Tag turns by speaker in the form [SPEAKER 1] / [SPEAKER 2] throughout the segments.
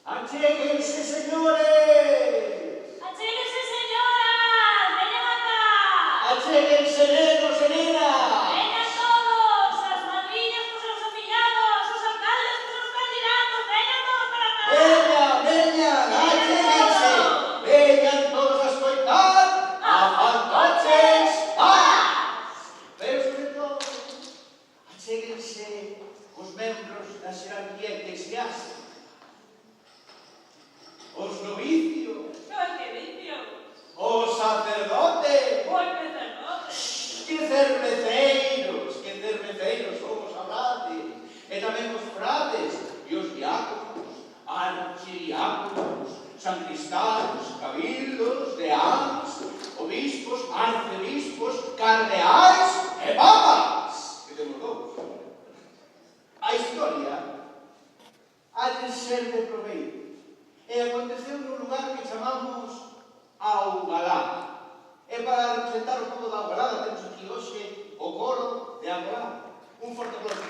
[SPEAKER 1] Achéguense, señores.
[SPEAKER 2] ¡Achéguense, señoras! ¡Vengan acá!
[SPEAKER 1] Achéguense, negros e nenas.
[SPEAKER 2] ¡Vengan todos! ¡As madriñas con seus afillados! ¡Os alcaldes con seus candidatos! ¡Vengan todos para acá!
[SPEAKER 1] Veñan, achéguense. Veñan todos a escoitar a Fantoches Paz. Pero, sobre todo, achéguense os membros da xerarquía eclesiástica, os novicios,
[SPEAKER 2] ¡Qué vicio!
[SPEAKER 1] os sacerdotes,
[SPEAKER 2] ¡Buen sacerdote!
[SPEAKER 1] que cerveceiros somos frades, e tamén os frades e os diáconos, archidiáconos, sancristanos, cabildos, deáns, obispos, arcebispos, cardeais e papas, que temos dous. A historia ha de ser de proveito e aconteceu nun lugar que chamamos Augalá. E para representar o povo da Augalada temos aquí hoxe o coro de Augalá. Un forte aplauso.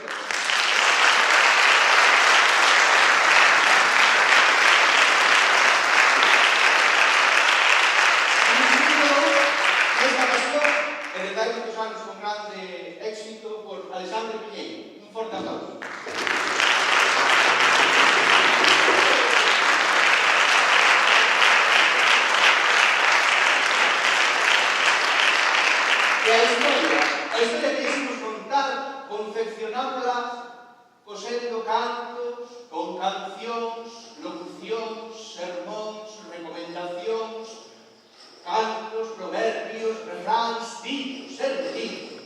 [SPEAKER 1] Nesta ocasión, heredai muitos anos con grande éxito por Alexandre Piñeiro. Un forte aplauso. E a historia que hicimos contar, confeccionámosla cosendo cantos, con cancións, locucións, sermóns, recomendacións, cantos, proverbios, refráns, ditos e reditos.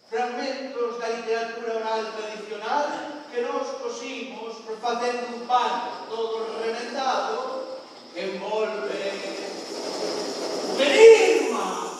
[SPEAKER 1] Fragmentos da literatura oral tradicional que nos cosimos facendo un pan todo remendado que envolve un enigma.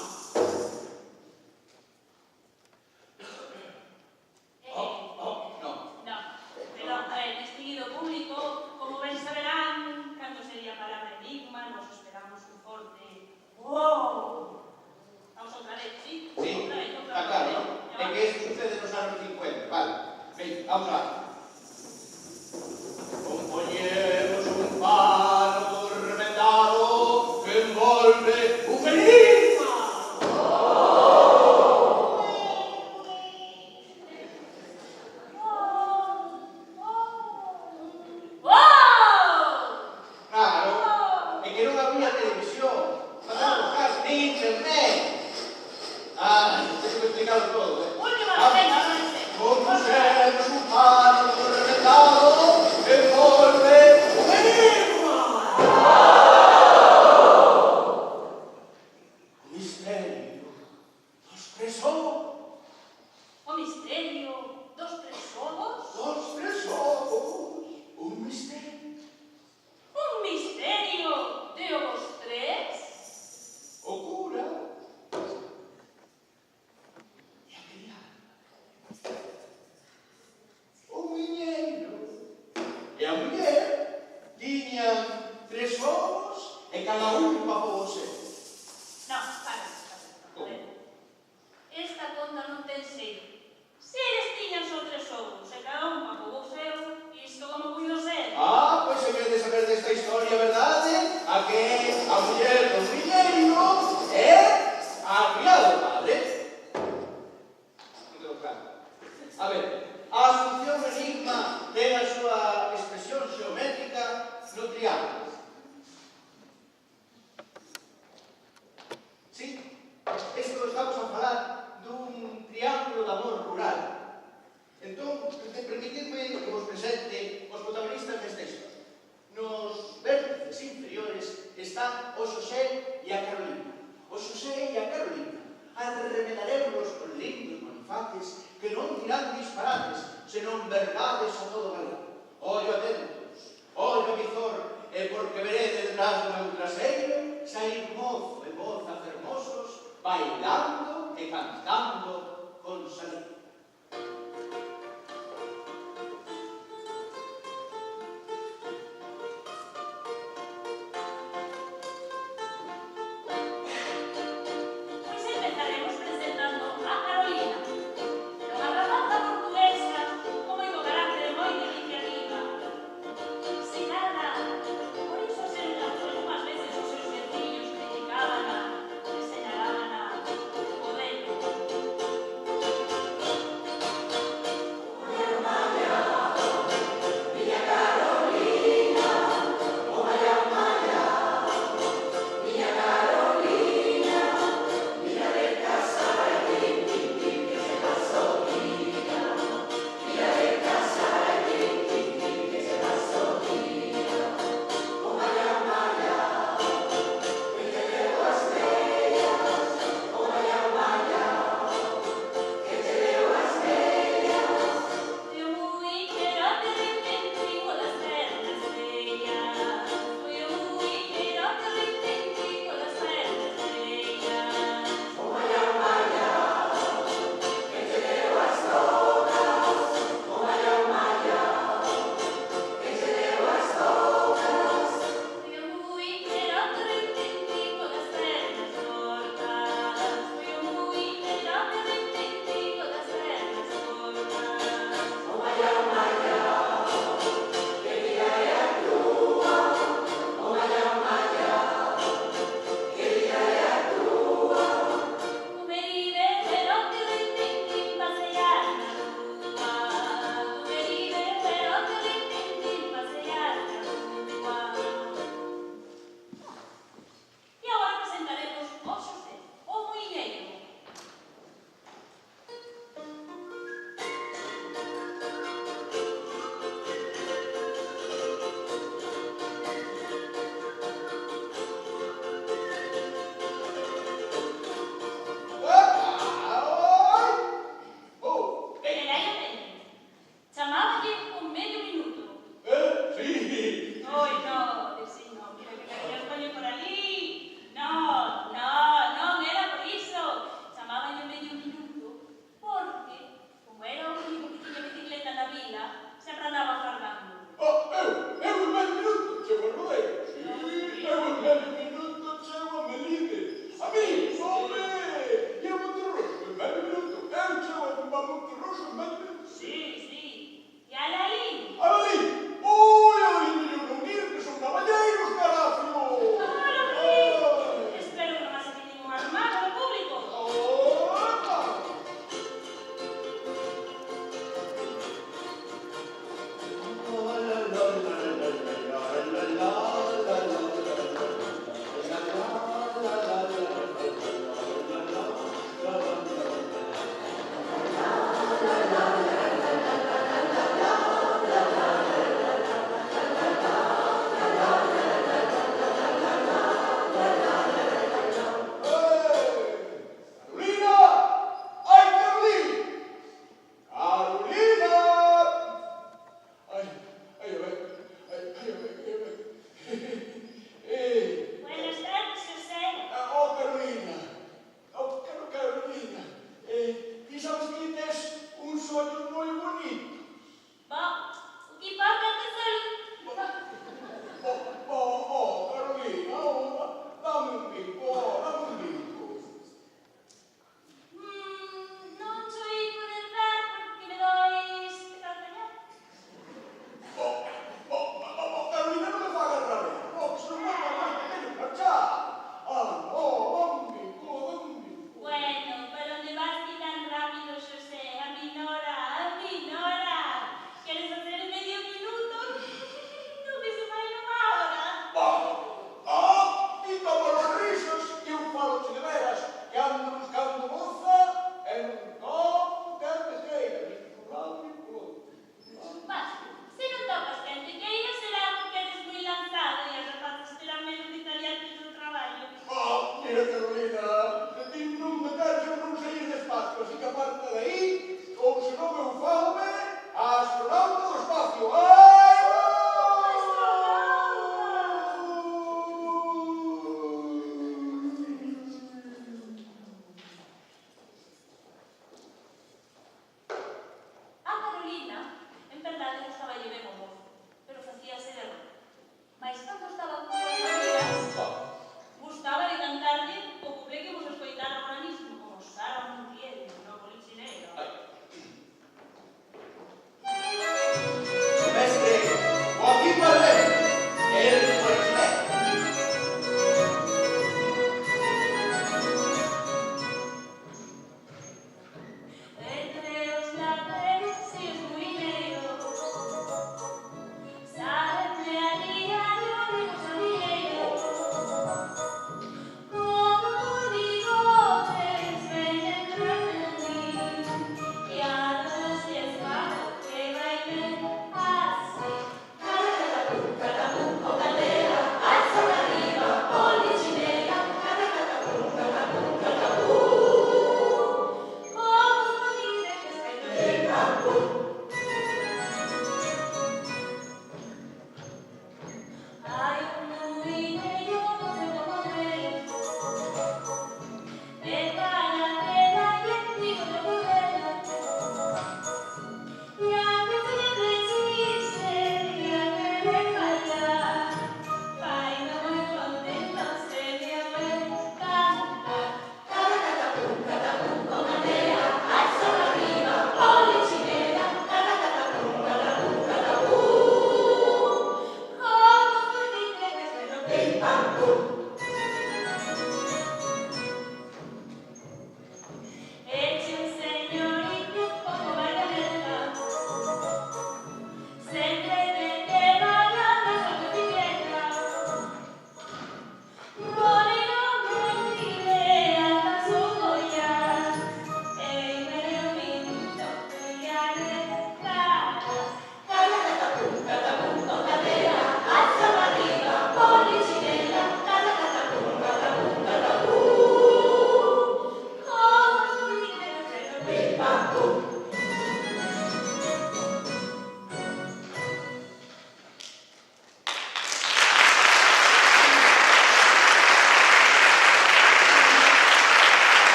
[SPEAKER 1] Vamos lá. Componemos un pano todo remendado que envolve un enigma. Claro, é que non había televisión, facemos caso, nin internet. Tengo que explicarlo todo, Compusemos un pano todo remendado que envolve un enigma. Un misterio dos tresovos.
[SPEAKER 2] O misterio dos tresovos?
[SPEAKER 1] Dos tresovos. Un misterio.
[SPEAKER 2] Un misterio de os tres?
[SPEAKER 1] O cura e a criada. O miñeiro e a muller tiñan tres ovos e cada un papou o seu.
[SPEAKER 2] No, para. A ver. Esta conta non ten serio. Se eles tiñan só tres ovos e cada un papou o seu, isto como puido ser?
[SPEAKER 1] Pois se queredes saber desta historia, verdade? A que a muller do miñeiro e a criada do padre. Non tengo claro. A ver, a asunción enigma ten a súa expresión xeométrica no triángulo. Sí, isto estamos a falar dun triángulo de amor rural. Entón, permitidme que vos presente os protagonistas desta historia. Nos vértices inferiores están o Xosé e a Carolina. O Xosé e a Carolina arremedaremos con lindos manifates que non dirán disparates, senón verdades a todo valor. Ollo atentos, ollo visor, e porque veredes detrás do meu traseiro sair mozo e moza fermosos, bailando e cantando con salida.
[SPEAKER 2] Sin nada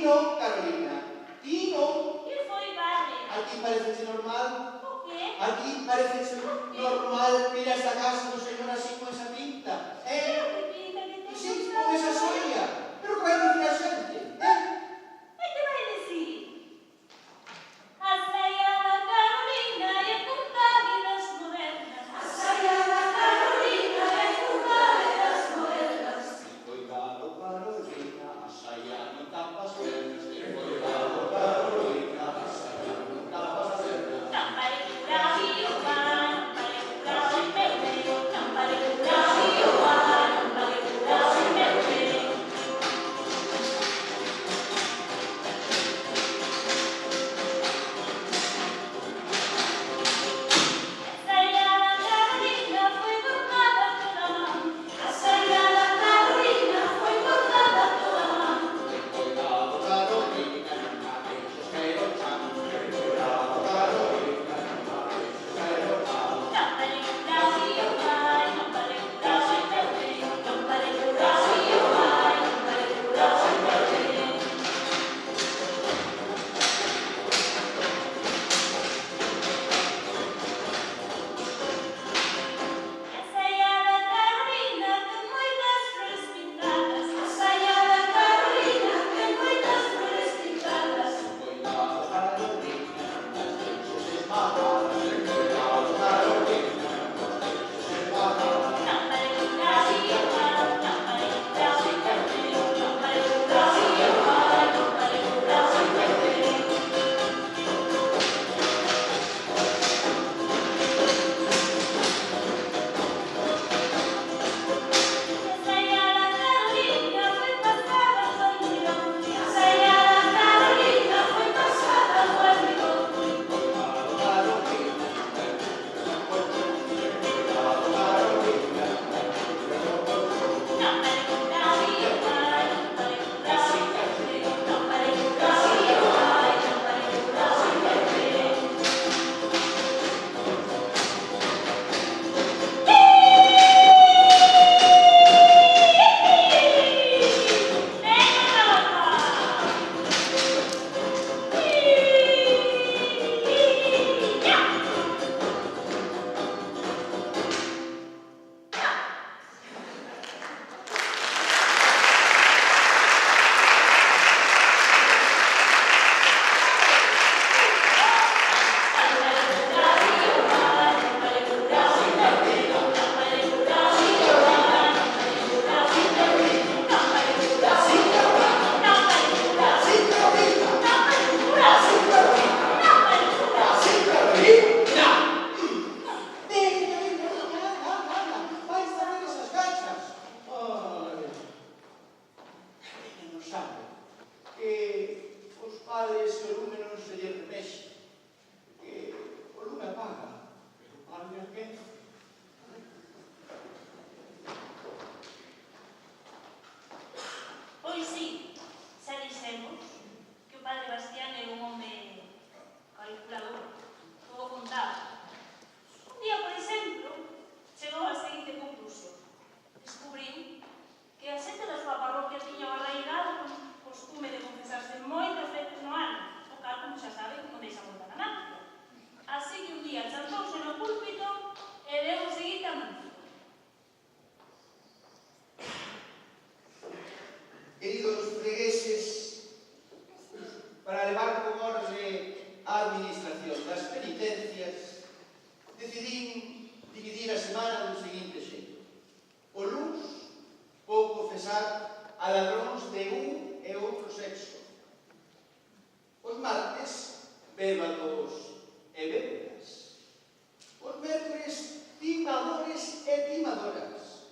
[SPEAKER 1] non, Carolina, ti non.
[SPEAKER 2] Que foi, padre?
[SPEAKER 1] A ti parece normal?
[SPEAKER 2] O qué?
[SPEAKER 1] A ti parece normal ir a esta casa do señor así con esa pinta?
[SPEAKER 2] Pero que pinta que ten
[SPEAKER 1] Sí,
[SPEAKER 2] esa
[SPEAKER 1] con esa soria. Pero que vai dicir a xente?
[SPEAKER 2] E que vai decir? A saia da Carolina e a puntada das modernas. A saia da Carolina e a puntada das modernas.
[SPEAKER 1] Cuidado, Carolina, a saia non tapa as pernas. Cuidado, Carolina, a saia non tapa as pernas.
[SPEAKER 2] Non vale curar e o pan, non vale curar e perder. Non vale curar e o pan, non vale curar e perder. A saia da Carolina foi cortada toda a man. A saia da Carolina foi cortada toda a man.
[SPEAKER 1] Cuidado, Carolina, non mates os queirochan. Cuidado, Carolina, non mates os queirochan.
[SPEAKER 2] Non vale curar e o pan, non vale curar e perder. Non vale curar e o pan, non vale curar e perder. A saia da Carolina ten moitas flores pintadas. A saia da Carolina ten moitas flores pintadas.
[SPEAKER 1] Cuidado, Carolina, non deixes esmagar. Cuidado, Carolina, non deixes esmagar.
[SPEAKER 2] Non vale curar e o pan, non vale curar e perder. Non vale curar e o pan, non vale curar e perder. A saia da Carolina foi pasada ao almidón. A saia da Carolina foi pasada ao almidón.
[SPEAKER 1] Cuidado, Carolina, non deixes esmagar. Cuidado, Carolina,
[SPEAKER 2] Non vale curar e o pan, non vale curar e perder. Non vale curar e o pan, non vale curar e perder. Pois sí, xa dixemos que o padre Bastián é un home calculador, todo contado. Un día, por exemplo, chegou á seguinte conclusión. Descubriu que a xente da súa parroquia tiña o arraigado con costume de confesarse moitas veces no ano, o cal, como xa saben, non deixa montar a náusea. Así que un día chantouse no púlpito e deu o seguinte anuncio.
[SPEAKER 1] Queridos fregueses, para levar con orde a administración das penitencias, decidín dividir a semana do seguinte xeito. O luns vou confesar a ladróns de un e outro sexo. Os martes, bébados e bébedas. Os mércores, timadores e timadoras.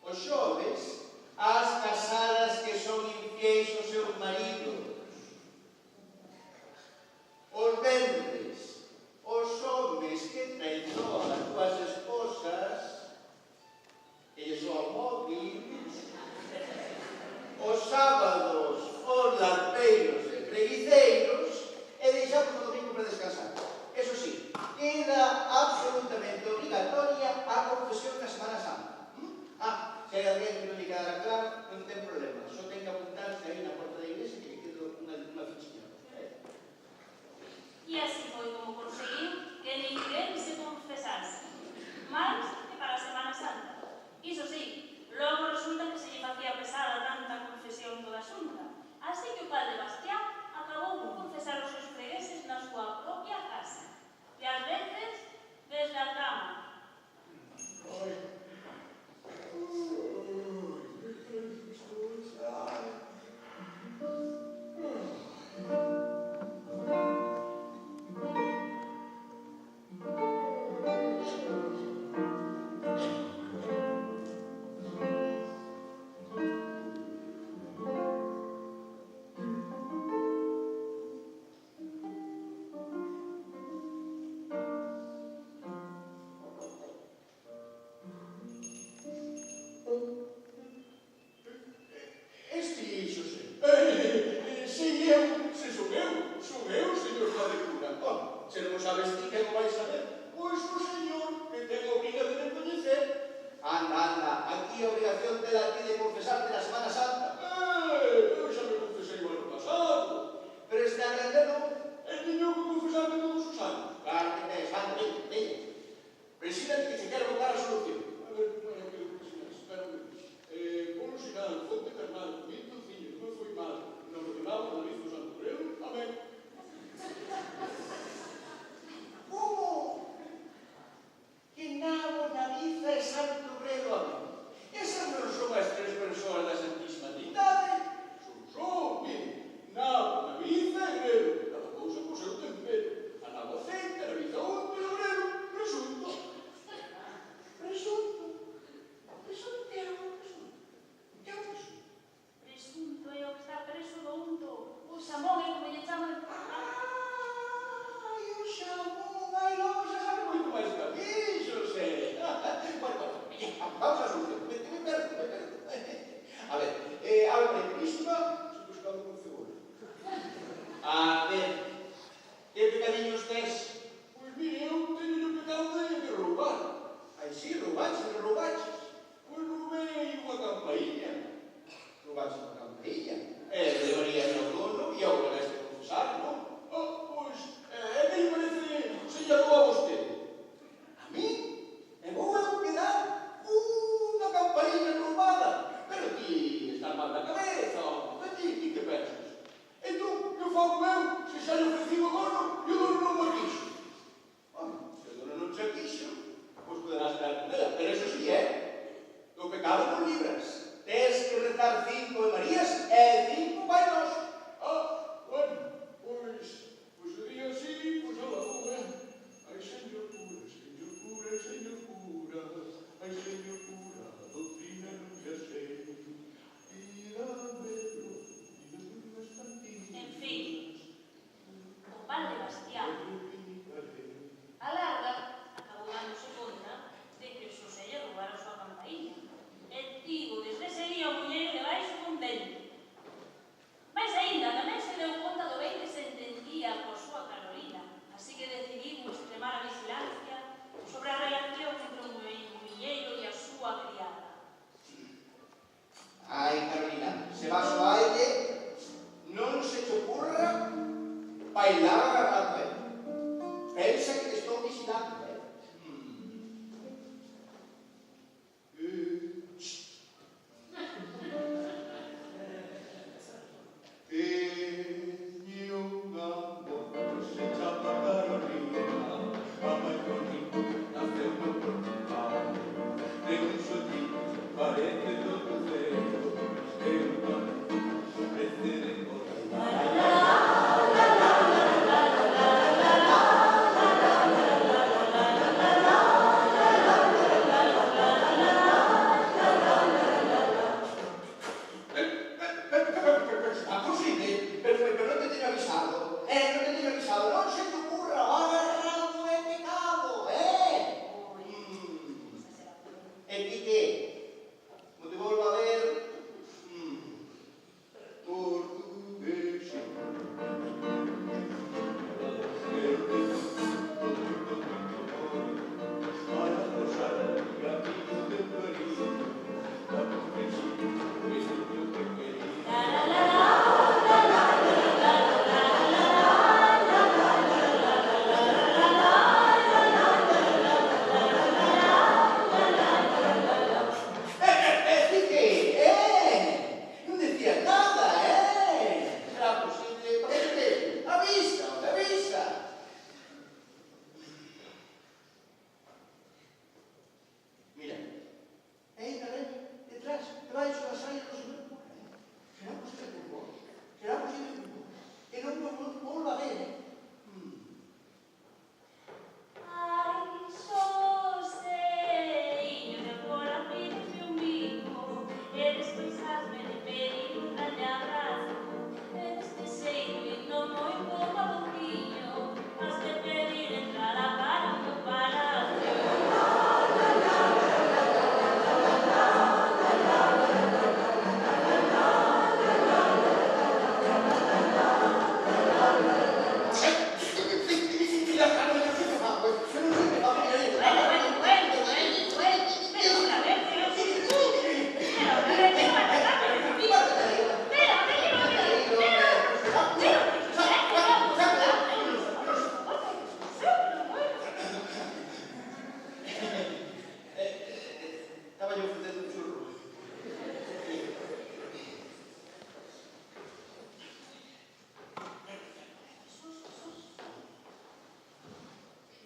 [SPEAKER 1] Os xoves, as casadas que son infiéis aos seus maridos. Os venres, os homes que traizoan as súas esposas e son móviles. Os sábados,
[SPEAKER 2] Xunta. Así que o padre Bastián acabou por confesar os seus fregueses na súa propia casa. E ás veces, desde a cama.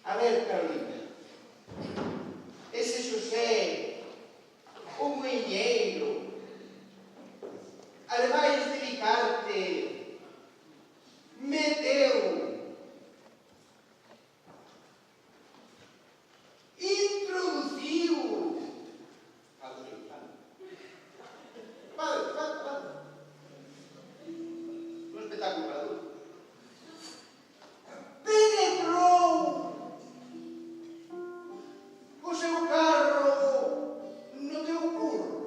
[SPEAKER 1] A ver, Carolina, ese Xosé, o muiñeiro, ademais de dedicarte, meteu, introduciu, padre, un espectáculo para adultos, penetrou o seu carro no teu curro.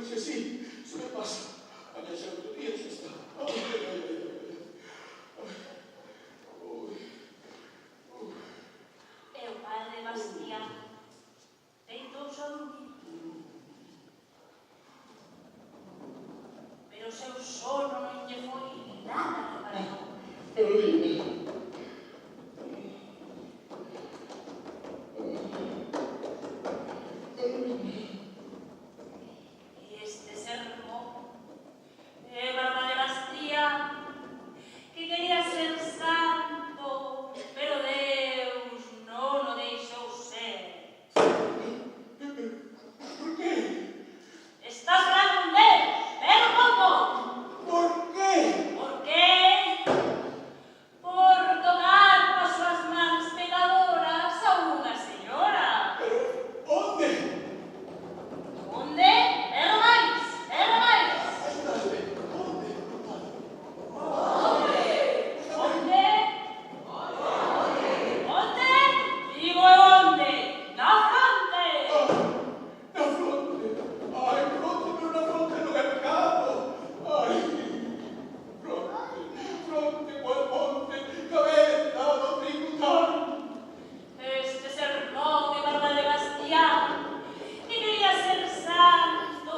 [SPEAKER 1] se sí, se me pasa. Allá se otro día se está.
[SPEAKER 2] E o padre Bastián deitouse a dormir. Pero o seu sono non lle foi nada reparador.
[SPEAKER 1] Pero dime.
[SPEAKER 2] Este sermón de Barba de Bastián, que quería ser santo, pero Deus non o deixou ser.
[SPEAKER 1] ¿Por qué?
[SPEAKER 2] Estás falando con Deus, pero como?
[SPEAKER 1] ¿Por qué?
[SPEAKER 2] Por qué? Por tocar coas súas mans pegadoras a unha señora.
[SPEAKER 1] ¿Pero dónde?
[SPEAKER 2] Onde? Pero máis, pero máis.
[SPEAKER 1] Ayúdame. ¿Dónde?
[SPEAKER 2] Onde? Onde? Digo onde? Na fronte.
[SPEAKER 1] La fronte. Ay, fronte, pero la fronte no è peccato. Ay, fronte, qual monte, cabeza, no tributar.
[SPEAKER 2] Este sermón de Barba de Bastián, que quería ser santo,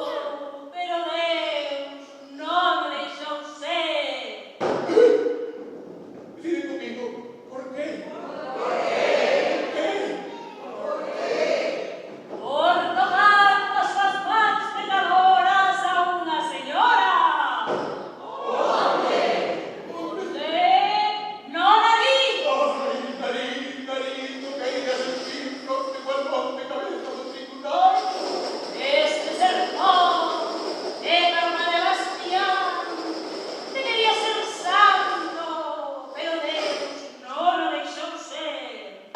[SPEAKER 2] pero Deus non o deixou ser.
[SPEAKER 1] Decide conmigo, ¿por qué?
[SPEAKER 2] Por tocar coas súas mans pecadoras a unha señora. Onde? Non alí.
[SPEAKER 1] Ay, Darito, que irás en fin, fronte, qual monte, cabeza, no tributar.
[SPEAKER 2] Este sermón de Barba de Bastián, que quería ser santo, pero Deus non o deixou ser.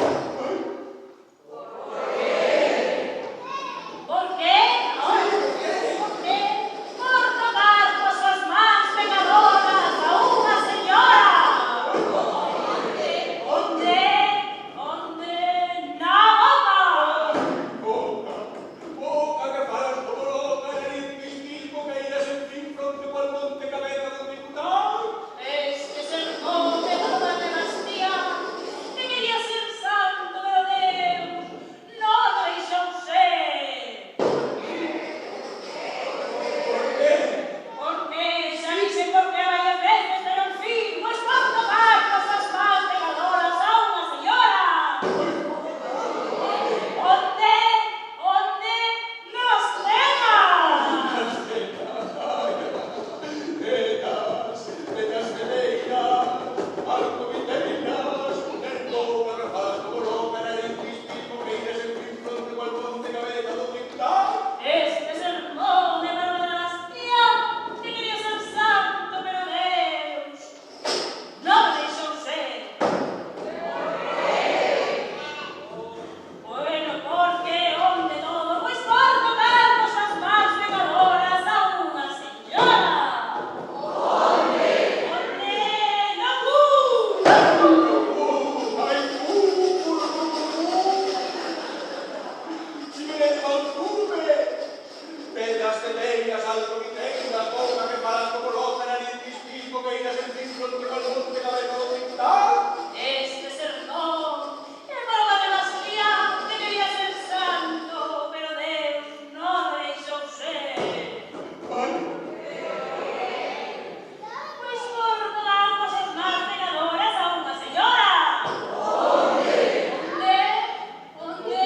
[SPEAKER 2] Por qué? Por qué? Por tocar coas súas mans pecadoras a unha señora. Onde? Onde? Na boca.
[SPEAKER 1] Boca, que falas como loca, nariz mismo, que irás en fin, fronte, qual monte, cabeza, no tributar.
[SPEAKER 2] Este sermón de Barba de Bastián, que quería ser santo, pero Deus non o deixou ser. Porque xa dixen por que varias veces, pero en fin, pois por tocar coas súas mans pecadoras a unha señora. Onde? Onde? Nos temas.
[SPEAKER 1] Tetas veleiras, algo viteiras, mujer boca, que falas como loca, nariz mismo, que irás en fin, fronte, qual monte, cabeza, no tributar.
[SPEAKER 2] Este sermón de Barba de Bastián, que quería ser santo, pero Deus non o deixou ser. Bueno, porque onde todo? Pois por tocar coas súas mans pecadoras a unha señora. Onde? No cu.
[SPEAKER 1] Ay, si me desmantuve. Tetas veleiras, algo viteiras, boca, que falas como loca, nariz mismo, que irás en fin, fronte, qual monte, cabeza, no tributar.
[SPEAKER 2] Este sermón de Barba de Bastián, que quería ser santo, pero Deus non o deixou ser.
[SPEAKER 1] Ay,
[SPEAKER 2] Pois por tocar coas súas mans pecadoras a unha señora. Onde? Onde?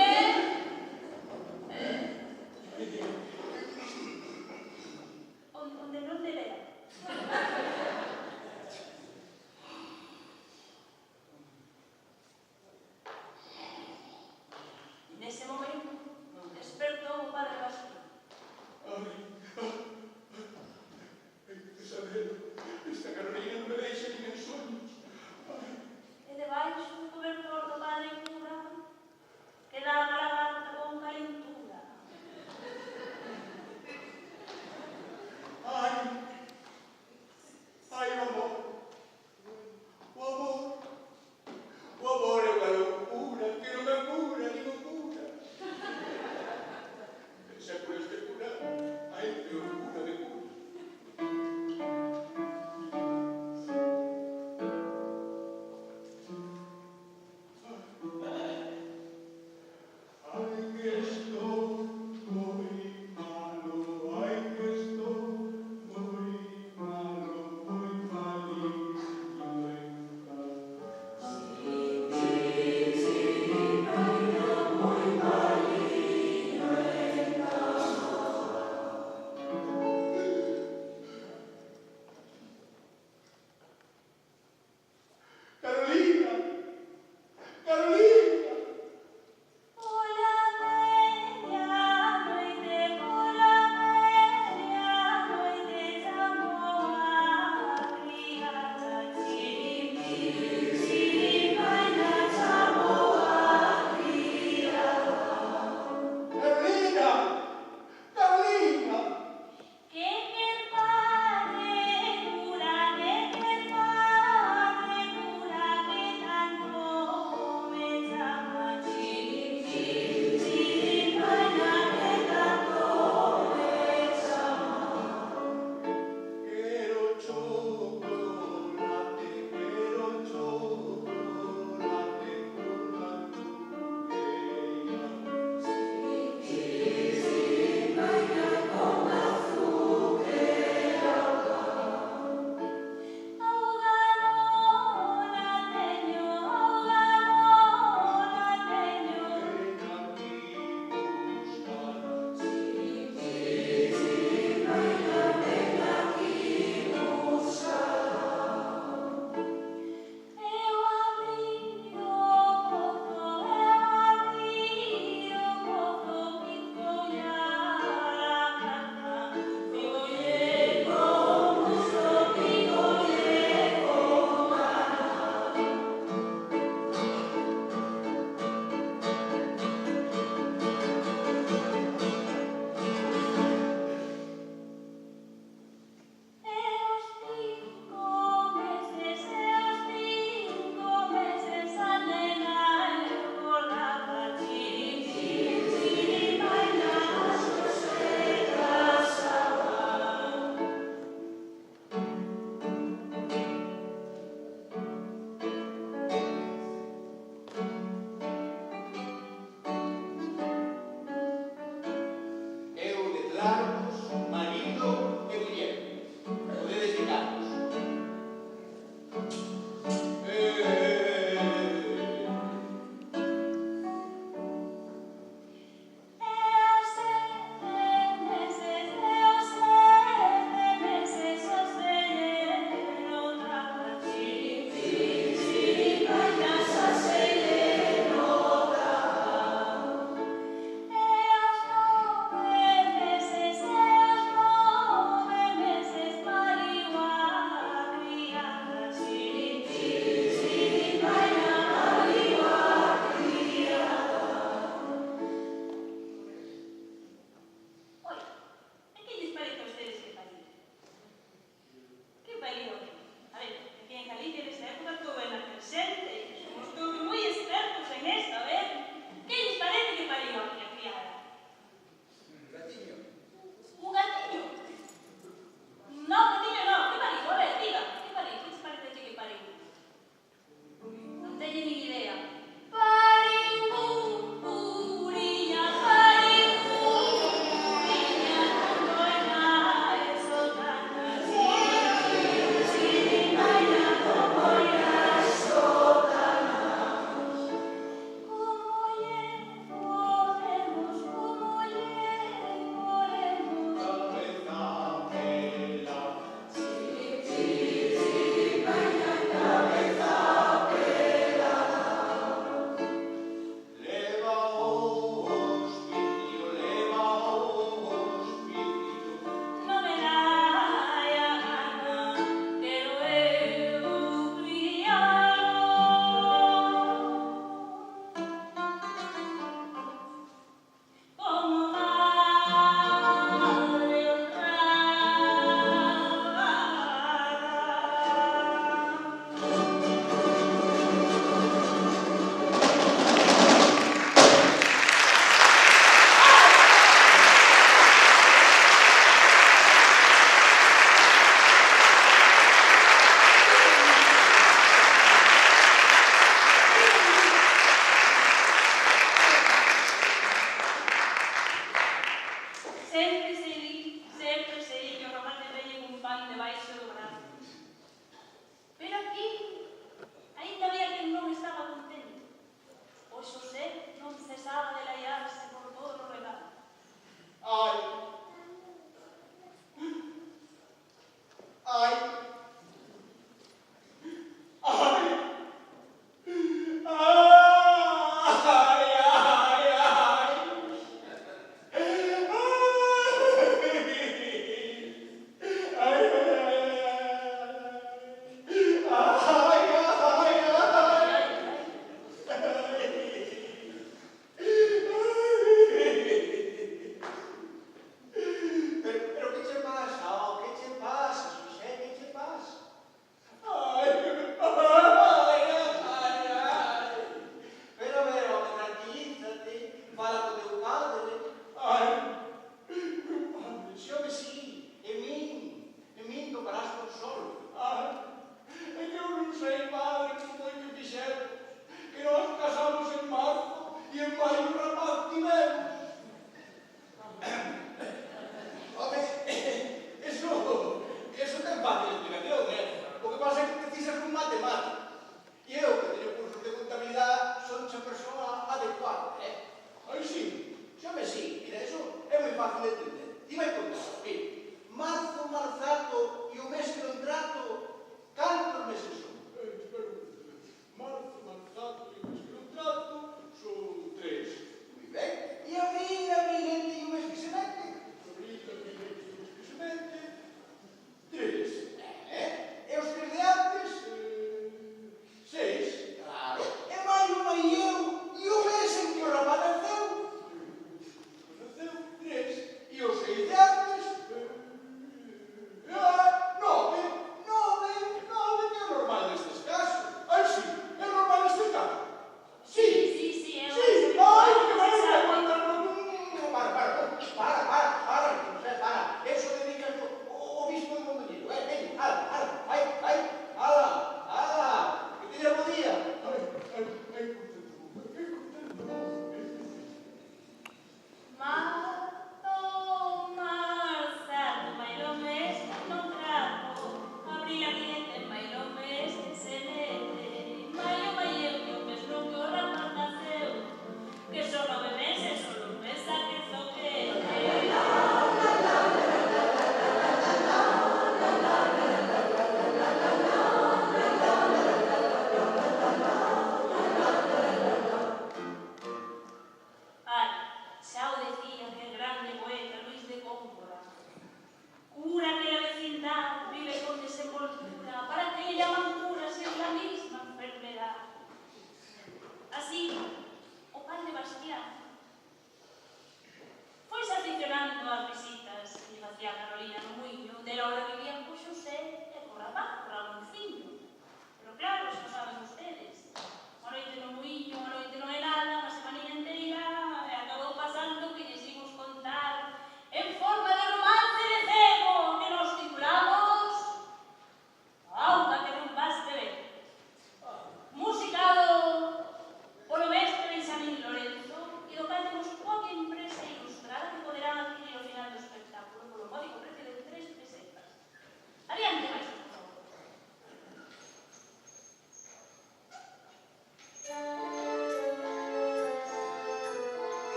[SPEAKER 1] declararnos marido e muller. Podedes llegarnos.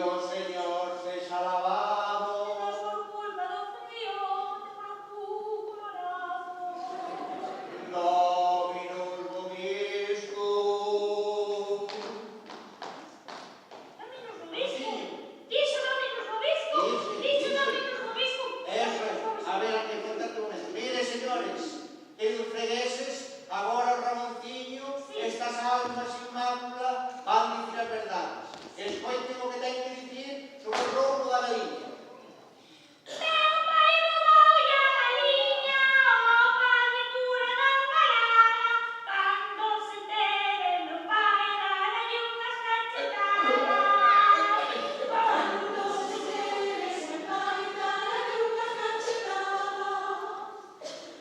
[SPEAKER 1] Dios, Señor, sexa alabado.
[SPEAKER 2] Menos por culpa do frío, te preocupo colorado.
[SPEAKER 1] Dominus vobiscum.
[SPEAKER 2] Dominus vobiscum. Dixo Dominus vobiscum. Dixo Dominus vobiscum.
[SPEAKER 1] Eso es. A ver, hay que contarte un esto. Mire, señores, queridos fregueses, agora o Ramonciño, estas almas inmácula, van dicir as verdades. Escoiten o que ten que dicir sobre o roubo da galiña.
[SPEAKER 2] Meu pai rouboulle a galiña, o padre cura da parada. Cando se entere meu pai daralle unhas cachetadas. Cando se entere meu pai daralle unhas cachetadas.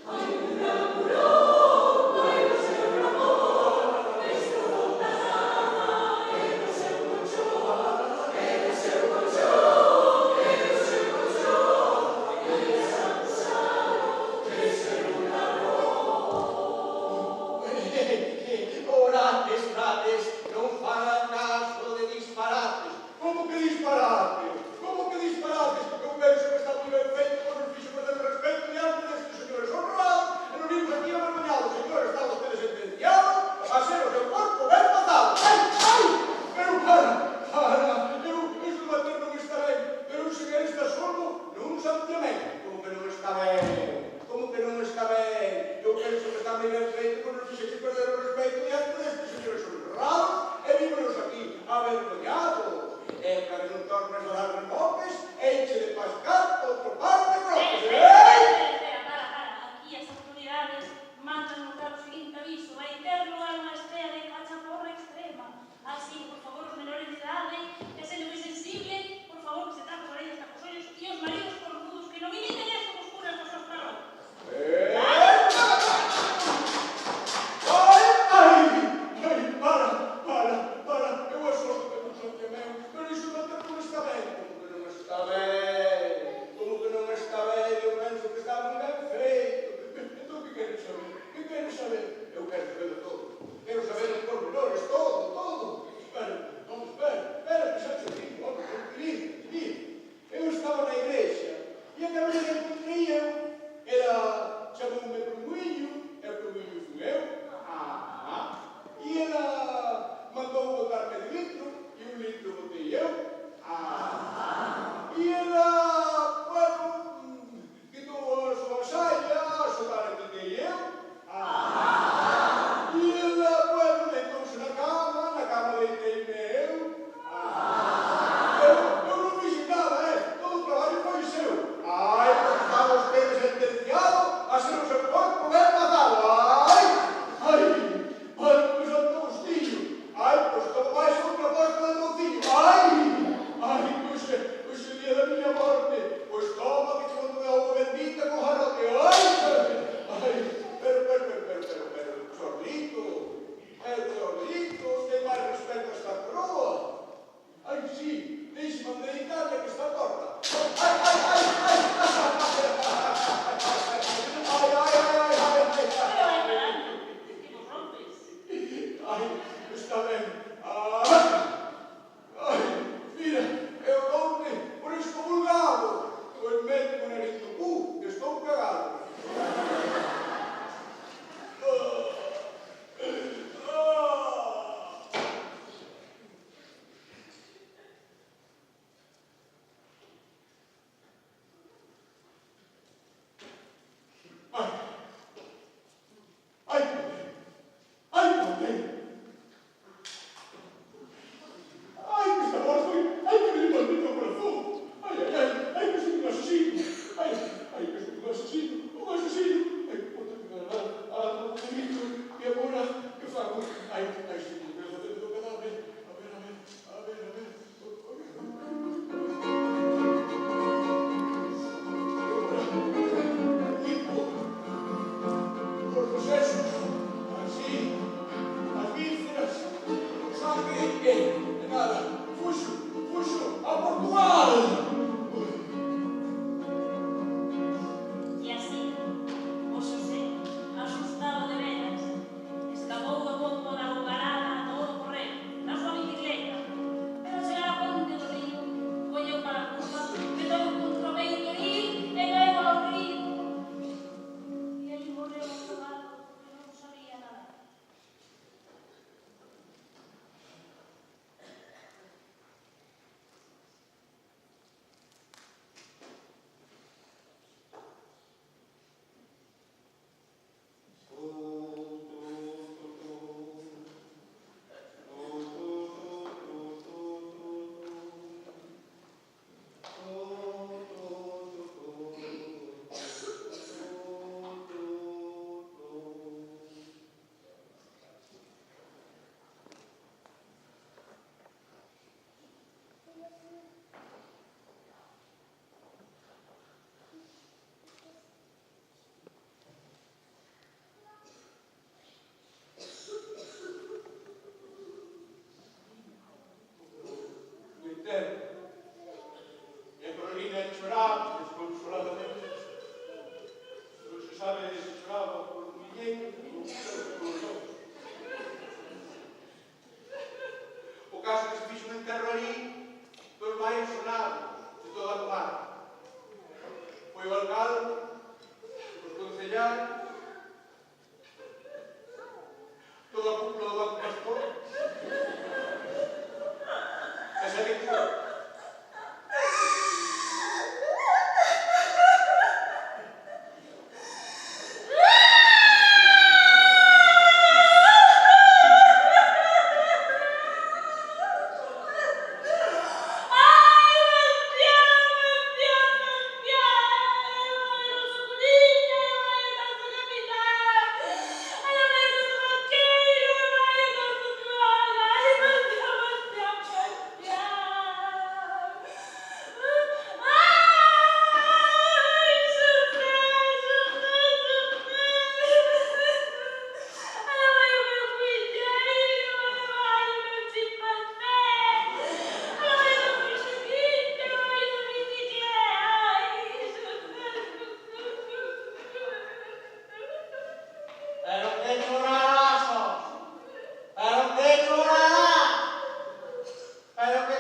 [SPEAKER 2] Ai, meu burro, ai, o seu amor, destrozou tasada, e o seu colchón, e o seu colchón, e o seu colchón, e esa posada, ese
[SPEAKER 1] Orades, frades, non fagan caso de disparates.
[SPEAKER 3] Como que disparates? Como que disparates? Eu penso que está moi ben feito con os fixos de respeto diante destes señores honrados e nos vimos aquí avergoñados. Señor, está vostede sentenciado a ser o seu corpo ben matado. Ai, ai! Pero para! Eu isto bater non está ben, pero un señor está solo nun santiamento. Como que non está ben? Como que non está ben? Eu penso que está moi ben feito con os fixos de perder o respeto diante destes señores honrados e vímonos aquí avergoñados. E para que non tornes a dar remoques, enche de pascar outro par de roques.
[SPEAKER 2] Espera, para. Aquí as autoridades mandan notar o seguinte aviso. Vai ter lugar unha estrea de cachaporra extrema. Así, por favor, os menores de idade, que sendo moi sensible, por favor, que se tapen as orellas tapos ollos e os maridos cornudos que non imiten esto que os curas dos seus parroquios.
[SPEAKER 3] Para, eu asosto que non son que meu, pero iso bater non está ben. Como que non está ben? Eu penso fixo un enterro ali dos máis sonados de toda a comarca. Foi o alcalde, os concellares, toda a cúpula do Banco Pastor, e xa que tú. Pero